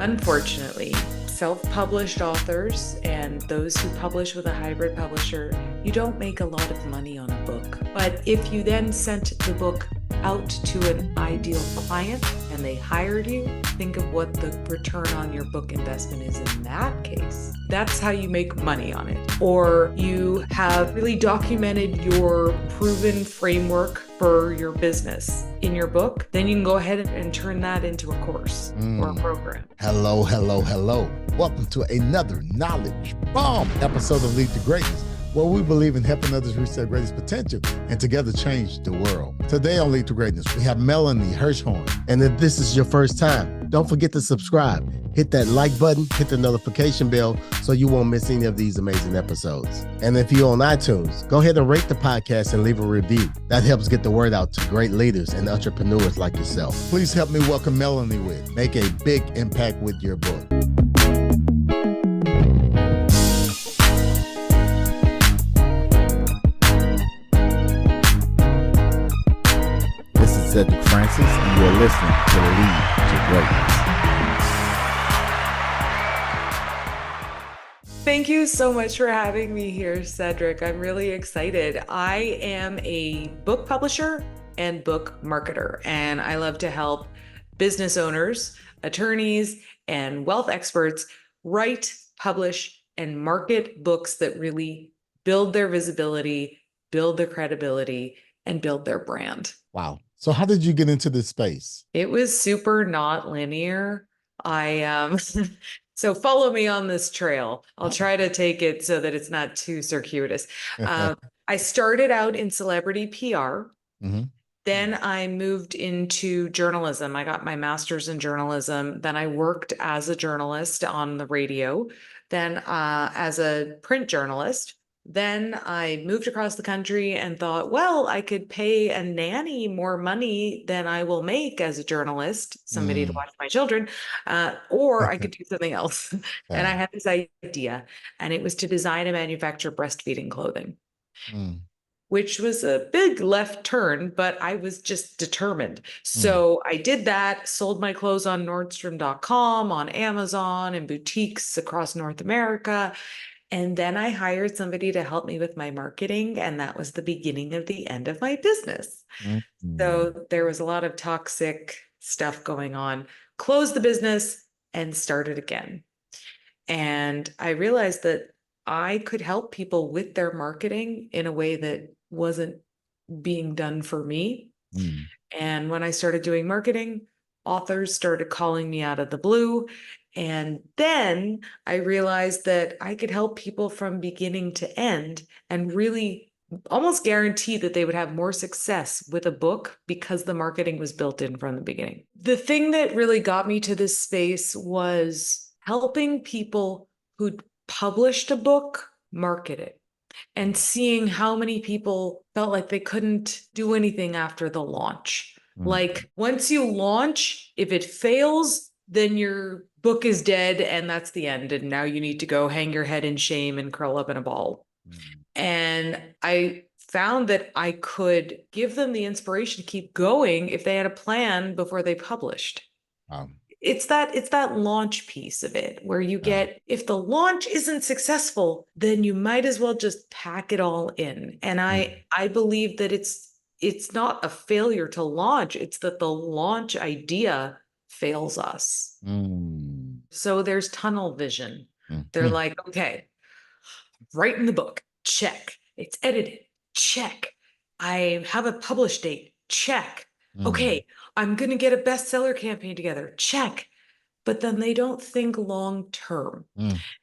Unfortunately, self-published authors and those who publish with a hybrid publisher, you don't make a lot of money on a book. But if you then sent the book out to an ideal client and they hired you, think of what the return on your book investment is in that case. That's how you make money on it. Or you have really documented your proven framework for your business in your book, then you can go ahead and turn that into a course or a program. Hello. Welcome to another knowledge bomb episode of Lead to Greatness, where we believe in helping others reach their greatest potential and together change the world. Today on Lead to Greatness, we have Melanie Herschorn. And if this is your first time, don't forget to subscribe. Hit that like button, hit the notification bell so you won't miss any of these amazing episodes. And if you're on iTunes, go ahead and rate the podcast and leave a review. That helps get the word out to great leaders and entrepreneurs like yourself. Please help me welcome Melanie with Make a Big Impact with Your Book. This is Cedric Francis, and you're listening to Lead to Greatness. Thank you so much for having me here, Cedric. I'm really excited. I am a book publisher and book marketer, and I love to help business owners, attorneys, and wealth experts write, publish, and market books that really build their visibility, build their credibility, and build their brand. Wow. So how did you get into this space? It was super not linear. So follow me on this trail. I'll try to take it so that it's not too circuitous. I started out in celebrity PR. Mm-hmm. Then I moved into journalism. I got my master's in journalism. Then I worked as a journalist on the radio, then as a print journalist. Then I moved across the country and thought, well, I could pay a nanny more money than I will make as a journalist, somebody to watch my children, or I could do something else. And I had this idea, and it was to design and manufacture breastfeeding clothing, which was a big left turn, but I was just determined. So I did that, sold my clothes on Nordstrom.com, on Amazon, and boutiques across North America. And then I hired somebody to help me with my marketing, and that was the beginning of the end of my business. So there was a lot of toxic stuff going on. Closed the business and started again. And I realized that I could help people with their marketing in a way that wasn't being done for me. And when I started doing marketing, authors started calling me out of the blue. And then I realized that I could help people from beginning to end and really almost guarantee that they would have more success with a book because the marketing was built in from the beginning. The thing that really got me to this space was helping people who'd published a book market it, and seeing how many people felt like they couldn't do anything after the launch. Like once you launch, if it fails, then your book is dead and that's the end. And now you need to go hang your head in shame and curl up in a ball. And I found that I could give them the inspiration to keep going if they had a plan before they published. It's that launch piece of it where you get, if the launch isn't successful, then you might as well just pack it all in. And I believe that it's not a failure to launch. It's that the launch idea fails us. So there's tunnel vision. They're like, okay, writing the book, check. It's edited, check. I have a publish date, check. Okay, I'm going to get a bestseller campaign together, check. But then they don't think long term,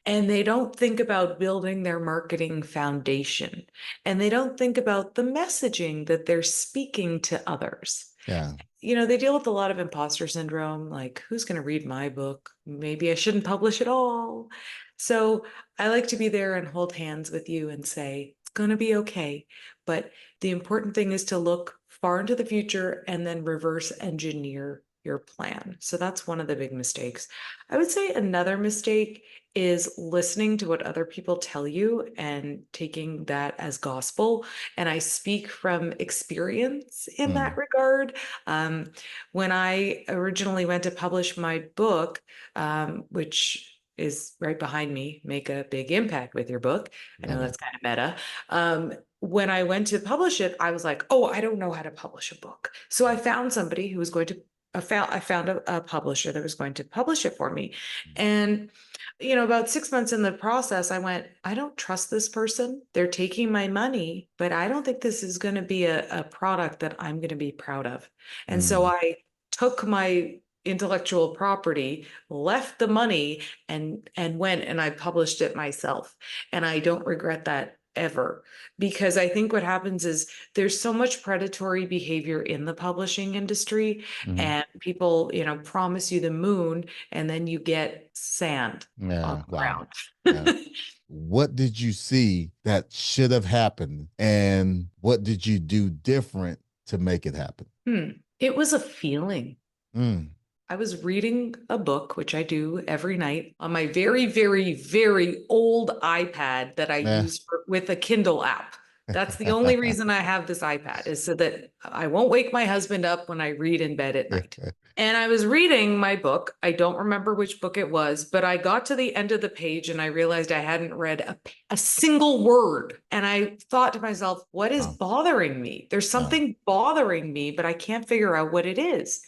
and they don't think about building their marketing foundation, and they don't think about the messaging that they're speaking to others. You know, they deal with a lot of imposter syndrome, like, who's going to read my book? Maybe I shouldn't publish at all. So I like to be there and hold hands with you and say, it's going to be okay. But the important thing is to look far into the future and then reverse engineer your plan. So that's one of the big mistakes. I would say another mistake is listening to what other people tell you and taking that as gospel. And I speak from experience in that regard. When I originally went to publish my book, which is right behind me, Make a Big Impact with Your Book. I know that's kind of meta. When I went to publish it, I was like, oh, I don't know how to publish a book. So I found somebody who was going to, I found a publisher that was going to publish it for me. And, about 6 months in the process, I went, I don't trust this person. They're taking my money, but I don't think this is going to be a product that I'm going to be proud of. And so I took my intellectual property, left the money, and went and I published it myself. And I don't regret that ever, because I think what happens is there's so much predatory behavior in the publishing industry, and people, promise you the moon and then you get sand on the ground. What did you see that should have happened, and what did you do different to make it happen? It was a feeling. I was reading a book, which I do every night, on my very, very, very old iPad that I use with a Kindle app. That's the only reason I have this iPad, is so that I won't wake my husband up when I read in bed at night. And I was reading my book. I don't remember which book it was, but I got to the end of the page and I realized I hadn't read a single word. And I thought to myself, what is bothering me? There's something bothering me, but I can't figure out what it is.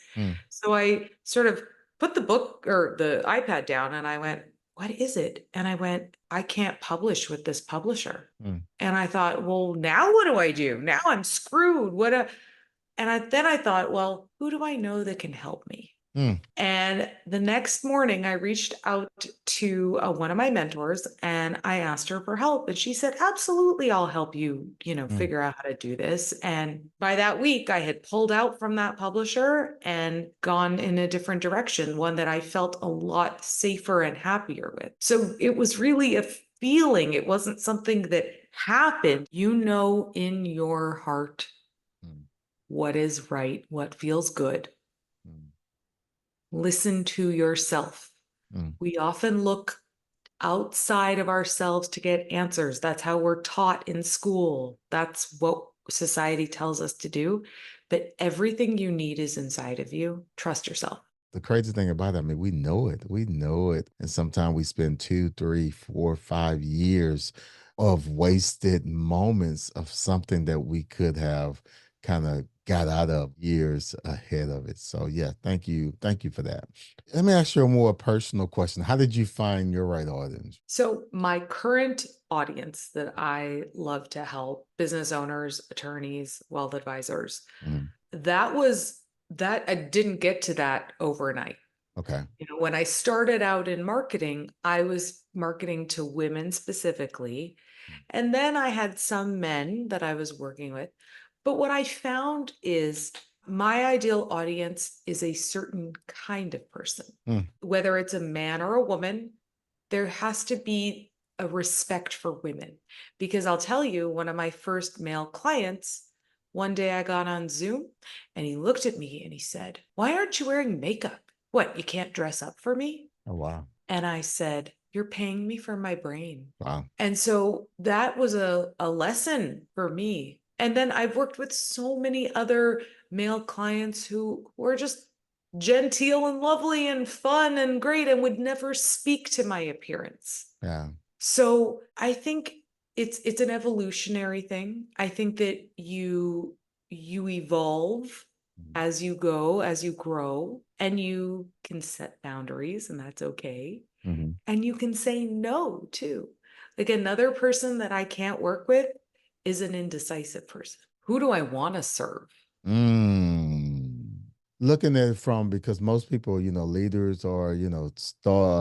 So I sort of put the book or the iPad down and I went, what is it? And I went, I can't publish with this publisher. And I thought, well, now what do I do? Now I'm screwed. Then I thought, well, who do I know that can help me? And the next morning I reached out to one of my mentors and I asked her for help. And she said, absolutely, I'll help you, figure out how to do this. And by that week, I had pulled out from that publisher and gone in a different direction, one that I felt a lot safer and happier with. So it was really a feeling. It wasn't something that happened. In your heart what is right, what feels good. Listen to yourself. We often look outside of ourselves to get answers. That's how we're taught in school. That's what society tells us to do. But everything you need is inside of you. Trust yourself. The crazy thing about it, we know it. We know it. And sometimes we spend 2, 3, 4, 5 years of wasted moments of something that we could have kind of got out of years ahead of it. So yeah, thank you. Thank you for that. Let me ask you a more personal question. How did you find your right audience? So my current audience that I love to help, business owners, attorneys, wealth advisors, that I didn't get to that overnight. Okay. When I started out in marketing, I was marketing to women specifically. And then I had some men that I was working with. But what I found is my ideal audience is a certain kind of person. Whether it's a man or a woman, there has to be a respect for women. Because I'll tell you, one of my first male clients, one day I got on Zoom and he looked at me and he said, why aren't you wearing makeup? What, you can't dress up for me? Oh, wow. And I said, you're paying me for my brain. Wow. And so that was a lesson for me. And then I've worked with so many other male clients who were just genteel and lovely and fun and great and would never speak to my appearance. Yeah. So I think it's an evolutionary thing. I think that you evolve as you go, as you grow, and you can set boundaries, and that's okay. And you can say no too. Like another person that I can't work with is an indecisive person. Who do I want to serve? Looking at it from, because most people, leaders or,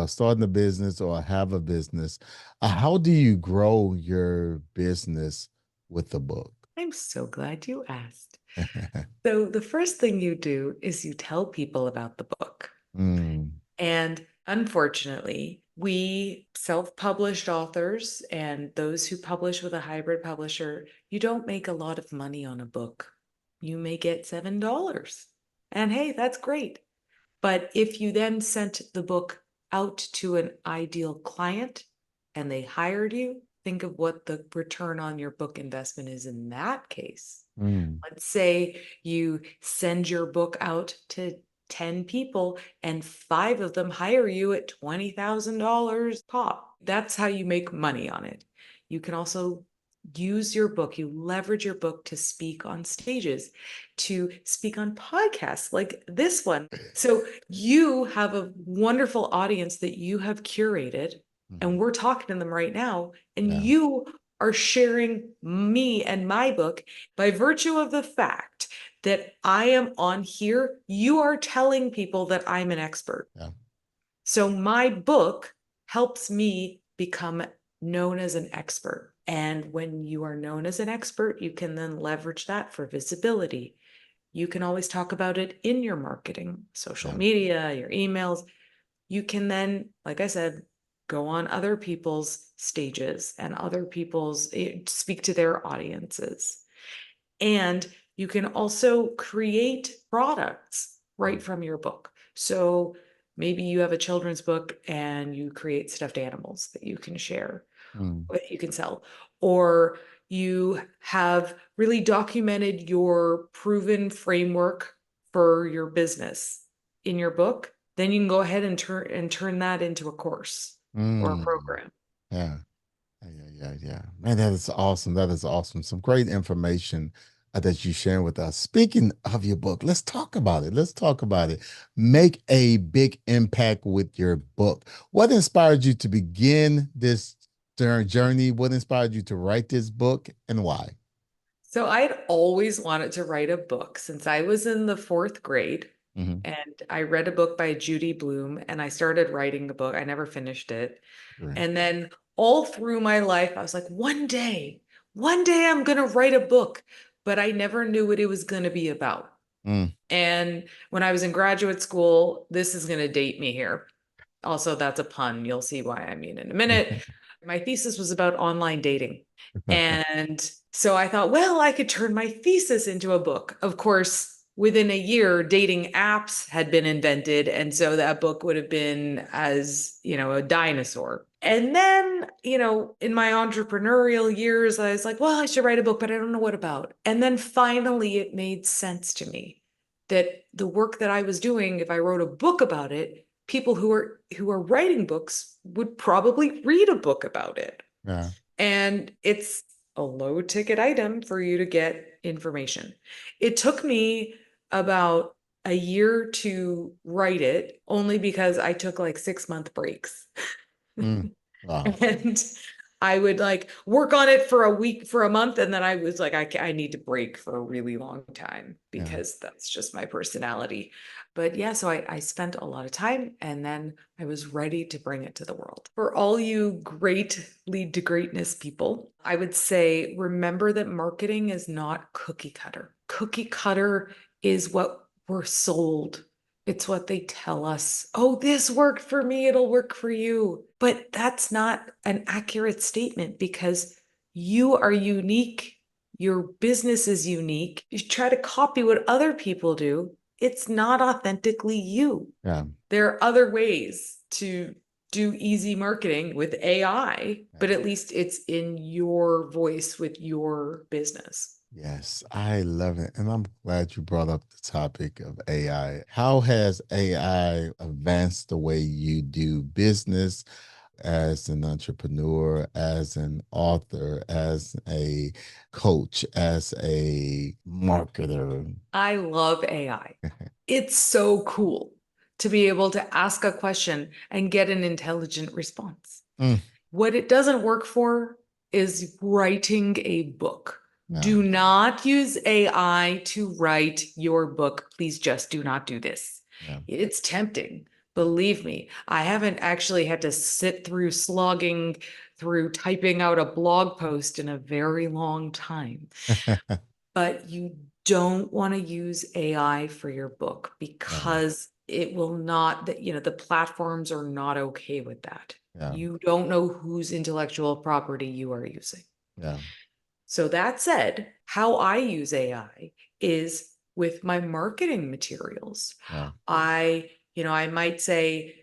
starting a business or have a business. How do you grow your business with the book? I'm so glad you asked. So the first thing you do is you tell people about the book. And unfortunately, we self-published authors and those who publish with a hybrid publisher, you don't make a lot of money on a book. You may get $7. And hey, that's great. But if you then sent the book out to an ideal client and they hired you, think of what the return on your book investment is in that case. Mm. Let's say you send your book out to 10 people and 5 of them hire you at $20,000 pop. That's how you make money on it. You can also use your book, you leverage your book to speak on stages, to speak on podcasts like this one. So you have a wonderful audience that you have curated, and we're talking to them right now, and Yeah. you are sharing me and my book by virtue of the fact that I am on here. You are telling people that I'm an expert. Yeah. So my book helps me become known as an expert. And when you are known as an expert, you can then leverage that for visibility. You can always talk about it in your marketing, social Yeah. media, your emails. You can then, like I said, go on other people's stages and other people's, speak to their audiences. And you can also create products right from your book. So maybe you have a children's book and you create stuffed animals that you can share, Mm. that you can sell, or you have really documented your proven framework for your business in your book. Then you can go ahead and turn that into a course or a Mm. program. Yeah. Yeah. Man, that is awesome. That is awesome. Some great information that you sharing with us. Speaking of your book, let's talk about it. Let's talk about it. Make a big impact with your book. What inspired you to begin this journey? What inspired you to write this book, and why? So I'd always wanted to write a book since I was in the 4th grade. Mm-hmm. And I read a book by Judy Blume and I started writing the book. I never finished it. Great. And then all through my life, I was like, one day I'm going to write a book, but I never knew what it was going to be about. Mm. And when I was in graduate school, this is going to date me here. Also, that's a pun. You'll see why I mean in a minute. My thesis was about online dating. And so I thought, well, I could turn my thesis into a book. Of course, within a year, dating apps had been invented. And so that book would have been as, a dinosaur. And then, in my entrepreneurial years, I was like, well, I should write a book, but I don't know what about. And then finally, it made sense to me that the work that I was doing, if I wrote a book about it, people who are writing books would probably read a book about it. Yeah. And it's a low ticket item for you to get information. It took me about a year to write it, only because I took like 6-month breaks. Mm. Wow. And I would like work on it for a week, for a month, and then I was like, I need to break for a really long time because that's just my personality. But yeah, so I spent a lot of time and then I was ready to bring it to the world. For all you great lead to greatness people, I would say, remember that marketing is not cookie cutter. Cookie cutter is what we're sold. It's what they tell us. Oh, this worked for me, it'll work for you. But that's not an accurate statement because you are unique. Your business is unique. You try to copy what other people do. It's not authentically you. Yeah. There are other ways to do easy marketing with AI, but at least it's in your voice with your business. Yes, I love it. And I'm glad you brought up the topic of AI. How has AI advanced the way you do business as an entrepreneur, as an author, as a coach, as a marketer? I love AI. It's so cool to be able to ask a question and get an intelligent response. Mm. What it doesn't work for is writing a book. No. Do not use AI to write your book. Please just do not do this. Yeah. It's tempting. Believe me, I haven't actually had to sit through slogging through typing out a blog post in a very long time. But you don't want to use AI for your book because it will not, the platforms are not okay with that. Yeah. You don't know whose intellectual property you are using. Yeah. So that said, how I use AI is with my marketing materials. Yeah. I I might say,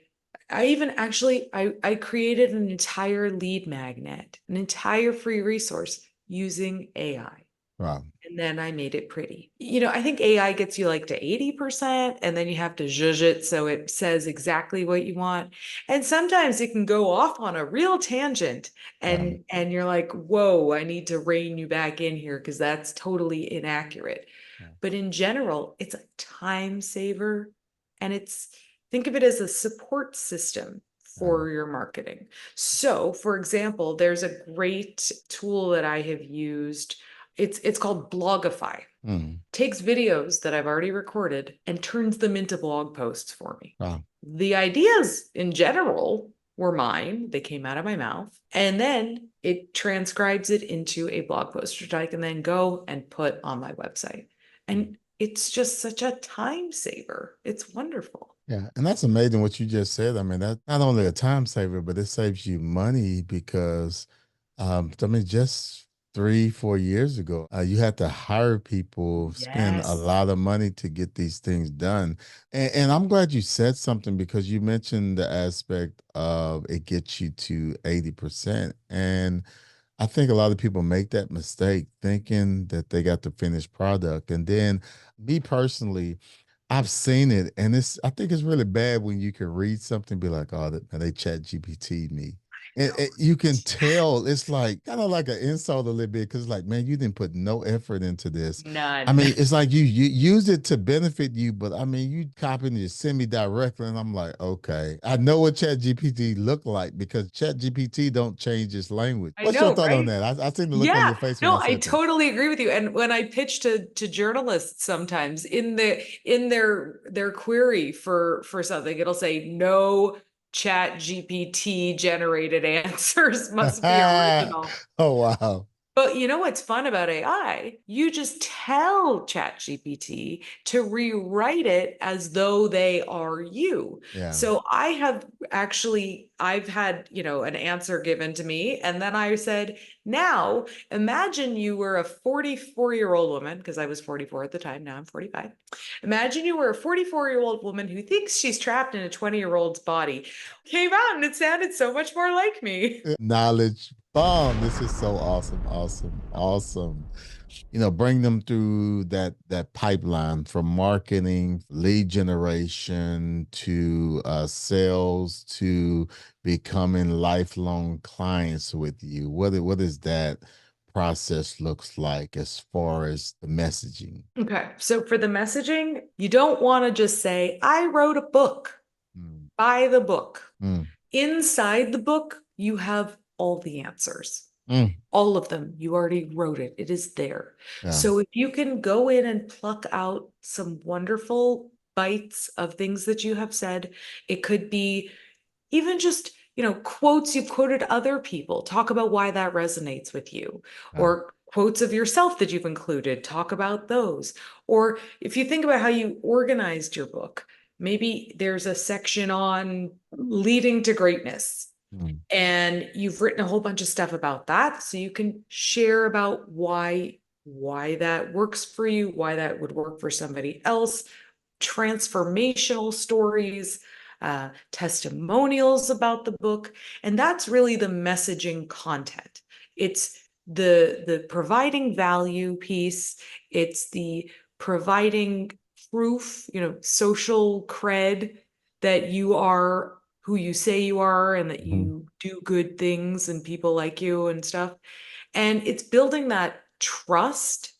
I created an entire lead magnet, an entire free resource using AI. Wow. And then I made it pretty. I think AI gets you like to 80%, and then you have to zhuzh it so it says exactly what you want. And sometimes it can go off on a real tangent, and you're like, whoa, I need to rein you back in here because that's totally inaccurate. But in general, it's a time saver, and think of it as a support system for your marketing. So, for example, there's a great tool that I have used. It's called Blogify. Takes videos that I've already recorded and turns them into blog posts for me. Wow. The ideas in general were mine. They came out of my mouth. And then it transcribes it into a blog post, which I can then go and put on my website. And it's just such a time saver. It's wonderful. Yeah, and that's amazing what you just said. I mean, that's not only a time saver, but it saves you money because, just 3-4 years ago, you had to hire people, spend a Yes. lot of money to get these things done. And I'm glad you said something because you mentioned the aspect of it gets you to 80%. And I think a lot of people make that mistake thinking that they got the finished product. And then me personally, I've seen it, and I think it's really bad when you can read something, and be like, "Oh, they chat GPT me," and you can tell it's like kind of like an insult a little bit because, like, man, you didn't put no effort into this. I None. mean, it's like you use it to benefit you, but I mean, you copy and you send me directly, and I'm like, okay, I know what Chat GPT look like because Chat GPT don't change its language. I What's your know, thought on right? that? I seen the look on Yeah, your face when no, I I said that. totally agree with you. And when I pitch to journalists sometimes in their query for something, it'll say no chat GPT generated answers must be original. Oh wow. But you know what's fun about AI? You just tell ChatGPT to rewrite it as though they are you. Yeah. So I've had, an answer given to me. And then I said, now imagine you were a 44-year-old woman, because I was 44 at the time. Now I'm 45. Imagine you were a 44-year-old woman who thinks she's trapped in a 20-year-old's body. Came out and it sounded so much more like me. Knowledge bomb. This is so awesome, awesome, awesome. Bring them through that pipeline from marketing, lead generation to sales to becoming lifelong clients with you. What is that process looks like as far as the messaging? Okay. So for the messaging, you don't want to just say, I wrote a book, buy the book. Inside the book, you have all the answers. All of them. You already wrote it. It is there. Yeah. So if you can go in and pluck out some wonderful bites of things that you have said, it could be even just, quotes you've quoted other people, talk about why that resonates with you, or quotes of yourself that you've included, talk about those. Or if you think about how you organized your book, maybe there's a section on leading to greatness. And you've written a whole bunch of stuff about that. So you can share about why that works for you, why that would work for somebody else, transformational stories, testimonials about the book. And that's really the messaging content. It's the providing value piece. It's the providing proof, social cred that you are who you say you are and that you do good things and people like you and stuff. And it's building that trust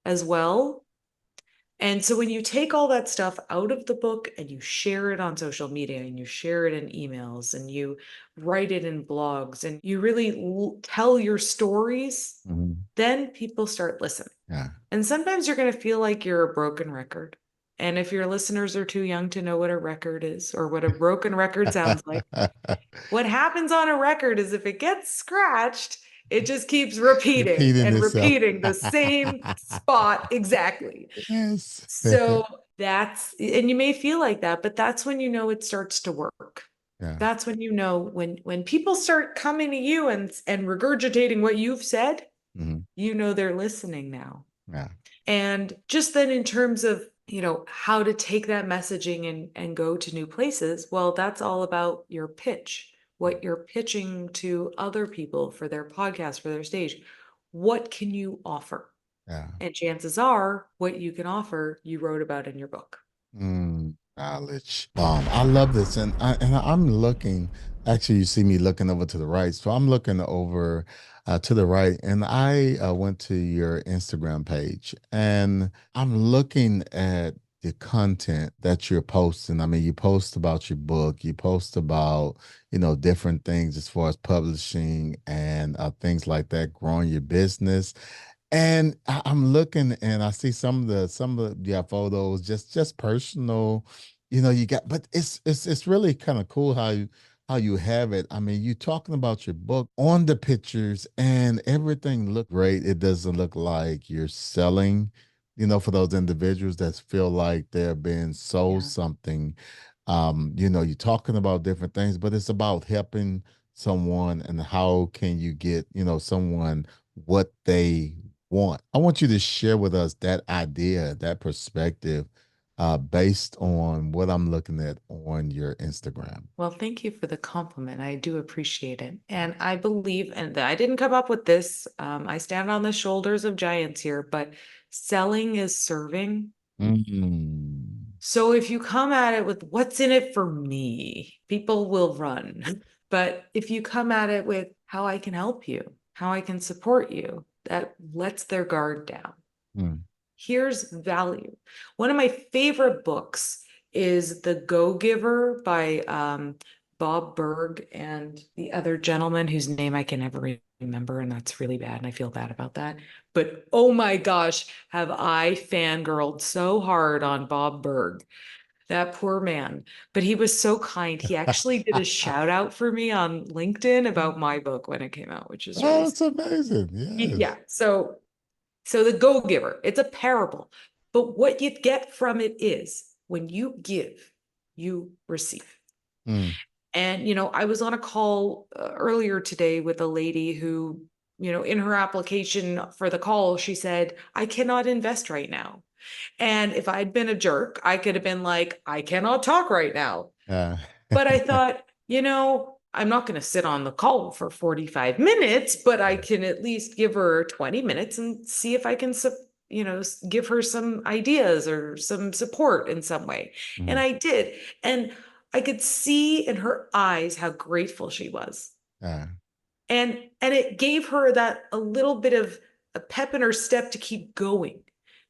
as well. And so when you take all that stuff out of the book and you share it on social media and you share it in emails and you write it in blogs and you really tell your stories, then people start listening. Yeah. And sometimes you're going to feel like you're a broken record. And if your listeners are too young to know what a record is or what a broken record sounds like, what happens on a record is if it gets scratched, it just keeps repeating and itself. repeating the same spot exactly. Yes. So and you may feel like that, but that's when it starts to work. Yeah. That's when when people start coming to you and regurgitating what you've said, they're listening now. Yeah. And just then in terms of how to take that messaging and go to new places. Well, that's all about your pitch, what you're pitching to other people for their podcast, for their stage. What can you offer? Yeah. And chances are what you can offer, you wrote about in your book. Knowledge bomb. I love this, and I'm looking. Actually, you see me looking over to the right, so I'm looking over to the right, and I went to your Instagram page, and I'm looking at the content that you're posting. I mean, you post about your book, you post about different things as far as publishing and things like that, growing your business. And I'm looking and I see some of the yeah photos, just personal, you got, but it's really kind of cool how you have it. I mean, you talking about your book on the pictures and everything look great. It doesn't look like you're selling, for those individuals that feel like they're being sold Yeah. something. You're talking about different things, but it's about helping someone and how can you get, someone what they want. I want you to share with us that idea, that perspective, based on what I'm looking at on your Instagram. Well, thank you for the compliment. I do appreciate it. And I believe, and I didn't come up with this, I stand on the shoulders of giants here, but selling is serving. Mm. So if you come at it with what's in it for me, people will run. But if you come at it with how I can help you, how I can support you, that lets their guard down. Mm. Here's value. One of my favorite books is The Go-Giver by Bob Berg and the other gentleman whose name I can never remember, and that's really bad, and I feel bad about that. But oh my gosh, have I fangirled so hard on Bob Berg. That poor man. But he was so kind. He actually did a shout out for me on LinkedIn about my book when it came out, which is Oh, really that's amazing. Yes. yeah. So the go-giver, it's a parable, but what you get from it is when you give, you receive. Mm. And, I was on a call earlier today with a lady who, in her application for the call, she said, I cannot invest right now. And if I'd been a jerk, I could have been like, I cannot talk right now. Uh, But I thought, I'm not going to sit on the call for 45 minutes, but I can at least give her 20 minutes and see if I can, give her some ideas or some support in some way. And mm. I did. And I could see in her eyes how grateful she was. uh, And it gave her that a little bit of a pep in her step to keep going.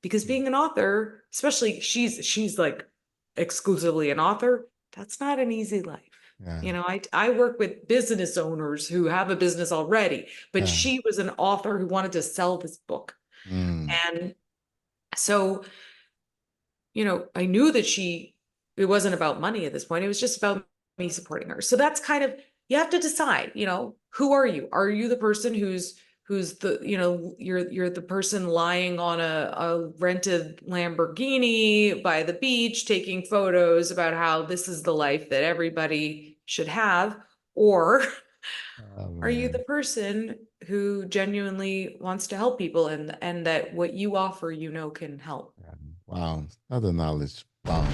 Because being an author, especially she's like exclusively an author, that's not an easy life. uh, I work with business owners who have a business already, but uh, she was an author who wanted to sell this book. mm. And so, I knew that it wasn't about money at this point. It was just about me supporting her. So that's kind of, you have to decide, who are you? Are you the person who's the, you're the person lying on a rented Lamborghini by the beach, taking photos about how this is the life that everybody should have? Or Oh, are you the man. person who genuinely wants to help people and that what you offer, can help? Wow, other knowledge bomb.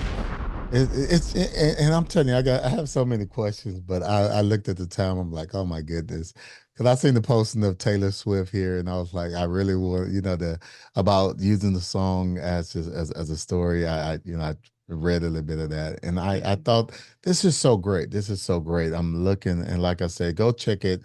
And I'm telling you, I have so many questions, but I looked at the time. I'm like, oh my goodness, because I seen the posting of Taylor Swift here, and I was like, I really want the about using the song as a story. I read a little bit of that, and I thought this is so great. This is so great. I'm looking, and like I said, go check it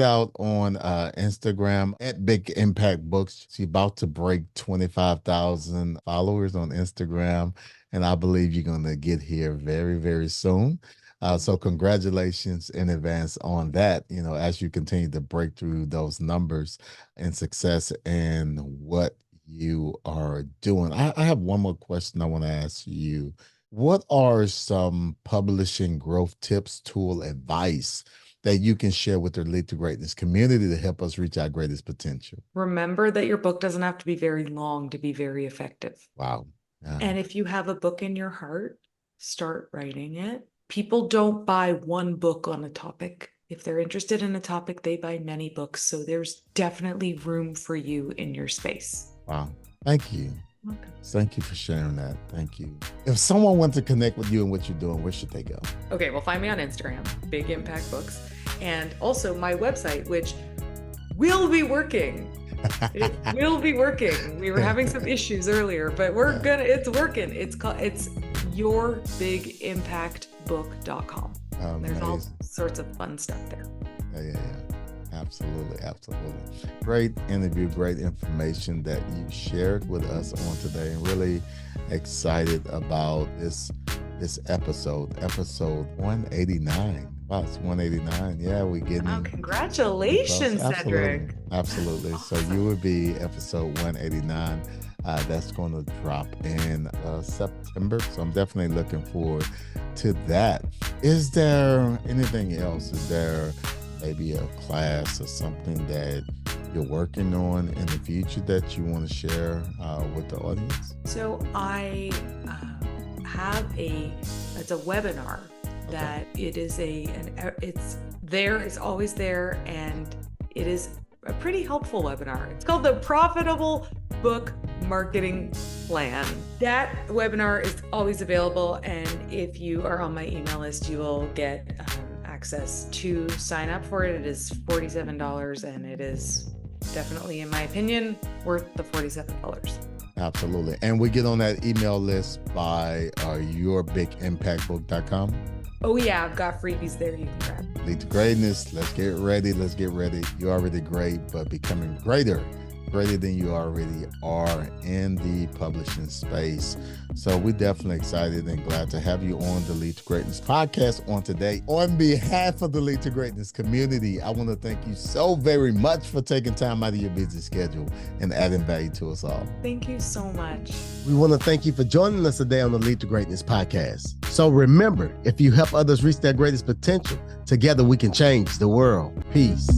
out on Instagram at Big Impact Books. She's about to break 25,000 followers on Instagram. And I believe you're going to get here very, very soon. So congratulations in advance on that, as you continue to break through those numbers and success and what you are doing. I have one more question I want to ask you. What are some publishing growth tips, tool advice that you can share with the Lead to Greatness community to help us reach our greatest potential? Remember that your book doesn't have to be very long to be very effective. Wow. Yeah. And if you have a book in your heart, start writing it. People don't buy one book on a topic. If they're interested in a topic, they buy many books. So there's definitely room for you in your space. Wow. Thank you. Welcome. Thank you for sharing that. Thank you. If someone wants to connect with you and what you're doing, where should they go? Okay, well, find me on Instagram, Big Impact Books, and also my website, which will be working. It will be working. We were having some issues earlier, but it's working. It's yourbigImpactbook.com. There's all sorts of fun stuff there. Yeah. Absolutely. Great interview, great information that you shared with us on today, and really excited about this episode 189. Wow, it's 189. Yeah, we're getting. Wow, congratulations, Cedric. Absolutely. So you would be episode 189. That's going to drop in September. So I'm definitely looking forward to that. Is there anything else? Is there maybe a class or something that you're working on in the future that you want to share with the audience? So I have it's a webinar that it is it's always there, and it is a pretty helpful webinar. It's called the Profitable Book Marketing Plan. That webinar is always available, and if you are on my email list, you will get access to sign up for it. It is $47, and it is definitely, in my opinion, worth the $47. Absolutely. And we get on that email list by yourbigImpactbook.com. Oh yeah, I've got freebies there you can grab. Lead to greatness. Let's get ready. You're already great, but becoming greater than you already are in the publishing space. So we're definitely excited and glad to have you on the Lead to Greatness podcast on today. On behalf of the Lead to Greatness community, I want to thank you so very much for taking time out of your busy schedule and adding value to us all. Thank you so much. We want to thank you for joining us today on the Lead to Greatness podcast. So remember, if you help others reach their greatest potential, together we can change the world. Peace.